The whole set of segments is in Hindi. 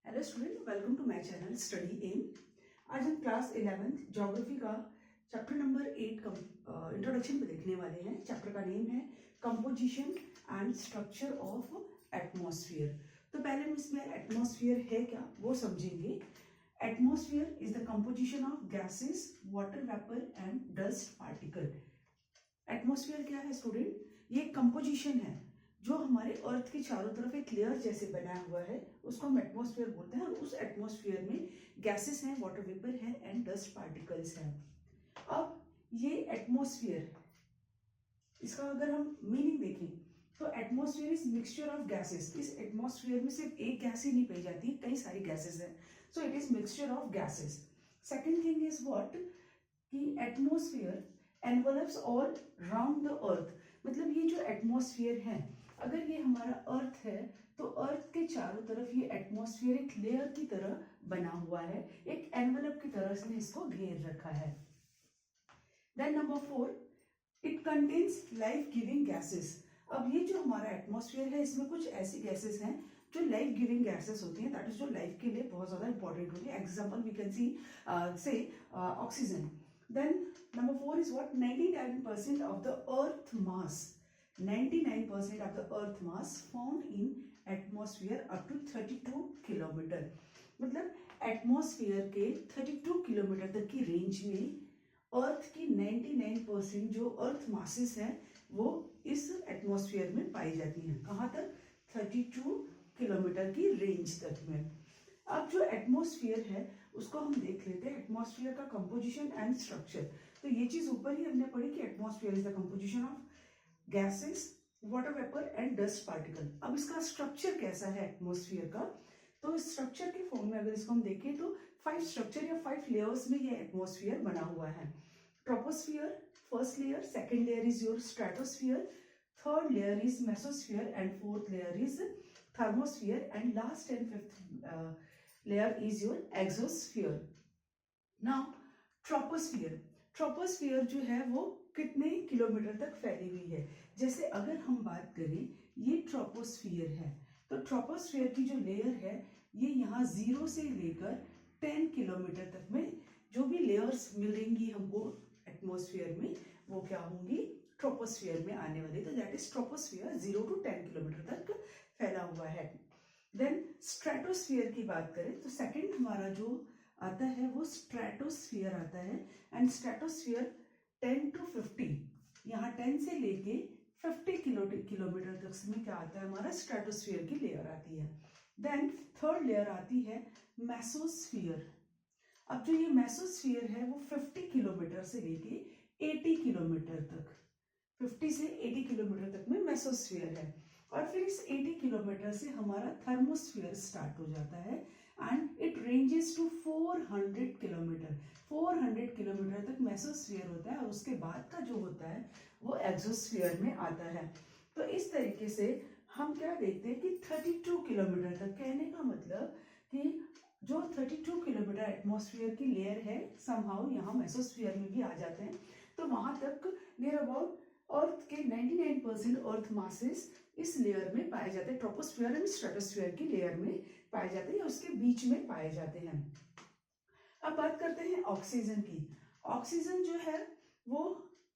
Hello student, welcome to my channel Study M. आज हम क्लास 11th ज्योग्राफी का चैप्टर नंबर 8 का इंट्रोडक्शन पे देखने वाले हैं। चैप्टर का नेम है composition and structure of atmosphere. तो पहले हम इसमें एटमॉस्फेयर है क्या वो समझेंगे। Atmosphere is the composition of gases, water vapour and dust particle. Atmosphere क्या है स्टूडेंट? ये कंपोजिशन है जो हमारे अर्थ के चारों तरफ एक लेयर जैसे बना हुआ है, उसको हम एटमॉस्फेयर बोलते हैं। और उस एटमॉस्फेयर में गैसेस हैं, वाटर वेपर है एंड डस्ट पार्टिकल्स हैं। अब ये एटमॉस्फेयर, इसका अगर हम मीनिंग देखें तो atmosphere is mixture of gases. इस एटमॉस्फेयर में सिर्फ एक गैस ही नहीं पाई जाती, कई सारी गैसेस हैं, so it is mixture of gases. Second thing is what कि atmosphere envelops all round the earth. मतलब ये जो एटमॉस्फेयर है, अगर ये हमारा अर्थ है तो अर्थ के चारों तरफ ये एटमॉस्फेयर एक लेयर की तरह बना हुआ है, एक एनवलप की तरह इसने इसको घेर रखा है। Then number 4, it contains life giving gases. अब ये जो हमारा एटमॉस्फेयर है, इसमें कुछ ऐसी गैसेस हैं जो लाइफ गिविंग गैसेस होती हैं, दैट इज जो लाइफ के लिए बहुत ज्यादा इंपॉर्टेंट होती है। Example we can see say oxygen. Then number 4 is what? 99% of the earth mass, 99% of the earth mass found in atmosphere up to 32 kilometre. मतलब एटमॉस्फेयर के 32 किलोमीटर तक की रेंज में अर्थ की 99% जो अर्थ मासेस हैं वो इस एटमॉस्फेयर में पाई जाती हैं। कहाँ तक? 32 किलोमीटर की रेंज तक में। अब जो एटमॉस्फेयर है उसको हम देख लेते हैं, एटमॉस्फेयर का कंपोजिशन एंड स्ट्रक्चर। तो ये चीज ऊपर ही हमने पढ़ी कि atmosphere is the composition of gases, water vapour and dust particle. अब इसका स्ट्रक्चर कैसा है एटमॉस्फेयर का? तो स्ट्रक्चर के फॉर्म में अगर इसको हम देखें तो 5 स्ट्रक्चर या 5 लेयर्स में ये एटमॉस्फेयर बना हुआ है। Troposphere first layer, second layer is your stratosphere, third layer is mesosphere and fourth layer is thermosphere and last and fifth layer is your exosphere. Now troposphere, troposphere जो है वो कितने किलोमीटर तक फैली हुई है? जैसे अगर हम बात करें, ये ट्रोपोस्फियर है, तो ट्रोपोस्फियर की जो लेयर है ये यहाँ 0 से लेकर 10 किलोमीटर तक में जो भी लेयर्स मिलेंगी हमको एटमॉस्फेयर में वो क्या होंगी? ट्रोपोस्फियर में आने वाली। तो that is troposphere 0 to 10 kilometre तक फैला हुआ है। देन स्ट्रेटोस्फियर की बात करें तो सेकंड हमारा जो आता है वो स्ट्रेटोस्फियर आता है। एंड स्ट्रेटोस्फियर 10 to 50, यहाँ 10 से लेके 50 किलोमीटर तक में क्या आता है? हमारा स्ट्रेटोस्फियर की लेयर आती है। देन थर्ड लेयर आती है मेसोस्फियर। अब जो ये मेसोस्फियर है वो 50 किलोमीटर से लेके 80 किलोमीटर तक, 50 से 80 किलोमीटर तक में मेसोस्फियर है। और फिर इस 80 किलोमीटर से हमारा थर्मोस्फियर स्टार्ट हो जाता है and it ranges to 400 kilometre. 400 kilometre तक मेसोस्फियर होता है और उसके बाद का जो होता है वो एक्सोस्फियर में आता है। तो इस तरीके से हम क्या देखते हैं कि 32 किलोमीटर तक, कहने का मतलब कि जो 32 किलोमीटर एटमॉस्फेयर की लेयर है समहाउ यहाँ मेसोस्फियर में भी आ जाते हैं। तो वहां तक नियर अबाउट अर्थ के 99% अर्थ मासेस इस लेयर में पाए जाते हैं, ट्रोपोस्फियर एंड स्ट्रेटोस्फियर की लेयर में पाए जाते हैं या उसके बीच में पाए जाते हैं। अब बात करते हैं ऑक्सीजन की। ऑक्सीजन जो है वो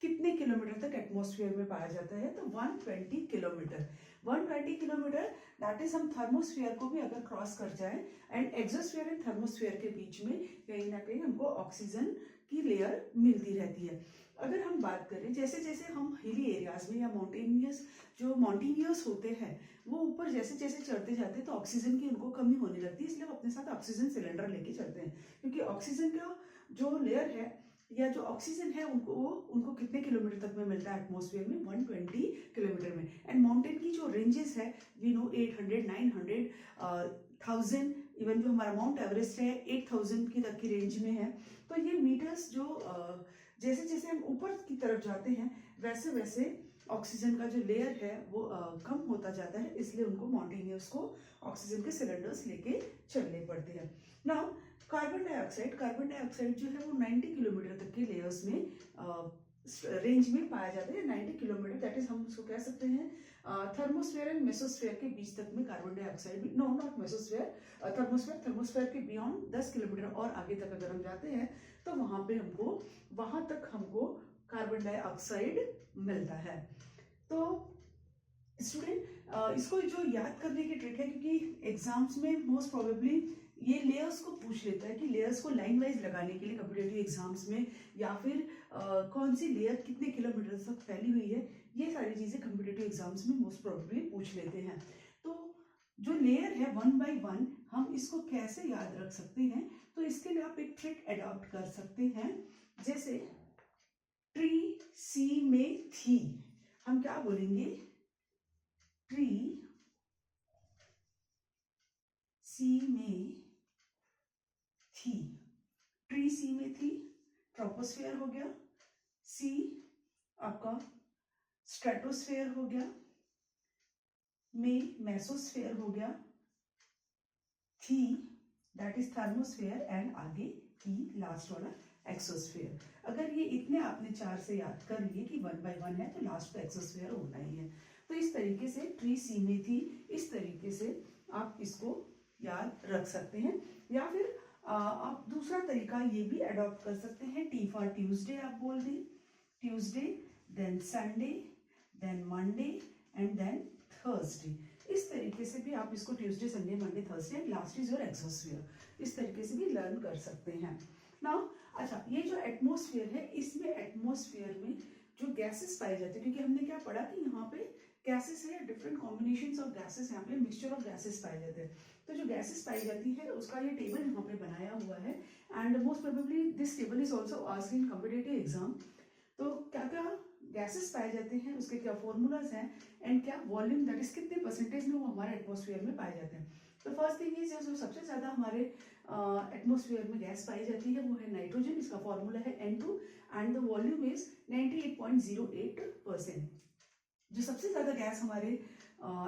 कितने किलोमीटर तक एटमॉस्फेयर में पाया जाता है? तो 120 किलोमीटर। 120 किलोमीटर, दैट इज हम थर्मोस्फियर को भी अगर क्रॉस कर जाए एंड एक्सोस्फियर एंड थर्मोस्फियर के बीच में कहीं ना कहीं हमको ऑक्सीजन की लेयर मिलती रहती है। अगर हम बात करें, जैसे जैसे हम हिली एरियाज में या माउंटेनियस होते हैं वो ऊपर जैसे जैसे चढ़ते जाते हैं तो ऑक्सीजन की उनको कमी होने लगती है, इसलिए वो अपने साथ ऑक्सीजन सिलेंडर लेके चलते हैं, क्योंकि ऑक्सीजन का जो लेयर है या जो ऑक्सीजन है उनको कितने किलोमीटर तक में मिलता है एटमॉस्फेयर में? 120 किलोमीटर में। एंड माउंटेन की जो रेंजेस है वी नो 800, 900, 1000, इवन जो हमारा माउंट एवरेस्ट है 8000 की तक की रेंज में है। तो ये मीटर्स जो जैसे जैसे हम ऊपर की तरफ जाते हैं वैसे वैसे ऑक्सीजन का जो लेयर है वो कम होता जाता है, इसलिए उनको माउंटेनियर्स को ऑक्सीजन के सिलेंडर्स लेके चलने पड़ते हैं। नाउ कार्बन डाइऑक्साइड जो है वो 90 किलोमीटर तक के लेयर्स में रेंज में पाया जाता है, 90 किलोमीटर, दैट इज हम उसको कह सकते हैं थर्मोस्फेयर एंड मेसोस्फेयर के बीच तक में carbon dioxide, no not mesosphere, thermosphere के बियॉन्ड 10 किलोमीटर और आगे तक अगर हम जाते हैं तो वहां तक हमको कार्बन डाइऑक्साइड मिलता है। तो स्टूडेंट इसको जो याद करने की ट्रिक है, क्योंकि एग्जाम्स में मोस्ट प्रोबेबली ये लेयर्स को पूछ लेता है कि लेयर्स को लाइन वाइज लगाने के लिए कॉम्पिटिटिव एग्जाम्स में, या फिर कौन सी लेयर कितने किलोमीटर तक फैली हुई है, ये सारी चीजें कॉम्पिटिटिव एग्जाम्स में मोस्ट प्रोबेबली पूछ लेते हैं। तो जो लेयर है 1 by 1 हम इसको कैसे याद रख सकते हैं, तो इसके लिए आप एक ट्रिक अडॉप्ट कर सकते हैं। जैसे ट्री सी में थी, हम क्या बोलेंगे, ट्री सी में थी, ट्री सी में थी, ट्रोपोस्फेयर हो गया, सी आपका स्ट्रेटोस्फेयर हो गया, में मेसोस्फेयर हो गया, थी दैट इज थर्मोस्फेयर, एंड आगे थी लास्ट वाला एक्सोस्फेयर। अगर ये इतने आपने 4 से याद कर लिए कि 1 by 1 है तो लास्ट पे एक्सोस्फेयर होना ही है। तो इस तरीके से ट्री सी में थी, इस तरीके से आप इसको याद रख सकते हैं। या फिर आप दूसरा तरीका ये भी अडॉप्ट कर सकते हैं, टी फॉर ट्यूसडे आप बोल दें, Tuesday, then Sunday, then Monday and then Thursday. इस तरीके से भी आप इसको Tuesday, Sunday, Monday, Thursday and last is your exosphere, इस तरीके से भी लर्न कर सकते हैं। नाउ अच्छा, ये जो एटमॉस्फेयर है, इसमें एटमॉस्फेयर में जो गैसेस पाई जाती है, क्योंकि हमने क्या पढ़ा कि यहाँ पे गैसेस है, डिफरेंट कॉम्बिनेशंस ऑफ गैसेस, यहाँ पे मिक्सचर ऑफ गैसेस पाए जाते हैं। तो जो गैसेस पाई जाती है उसका ये टेबल यहाँ पे बनाया हुआ है, and most probably this table is also asked in competitive exam. तो क्या क्या गैसेस पाए जाते हैं, उसके क्या फॉर्मूलाज हैं, एंड क्या वॉल्यूम, दैट इज कितने परसेंटेज में वो हमारे एटमॉस्फेयर में पाए जाते हैं। तो फर्स्ट थिंग इज जो सबसे ज्यादा हमारे एटमॉस्फेयर में गैस पाई जाती है वो है नाइट्रोजन, इसका फॉर्मूला है N2, and the volume is 98.08%। जो सबसे ज्यादा गैस हमारे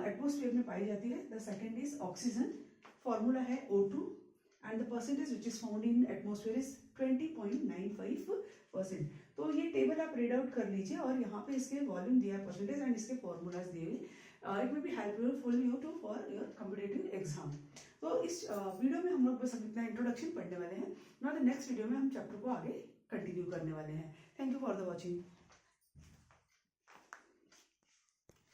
एटमॉस्फेयर में पाई जाती है, the second is oxygen, formula है O2, and the percentage which is found in atmosphere is 20.95%। तो ये टेबल आप रीड आउट कर लीजिए, और यहाँ पे इसके वॉल्यूम दिया है, परसेंटेज, एंड इसके फॉर्मूलाज दिए हुए। It may be helpful you to for your competitive exam. तो इस वीडियो में हम लोग बस इतना इंट्रोडक्शन पढ़ने वाले हैं। नाउ द नेक्स्ट वीडियो में हम चैप्टर को आगे कंटिन्यू करने वाले हैं। Thank you for the watching.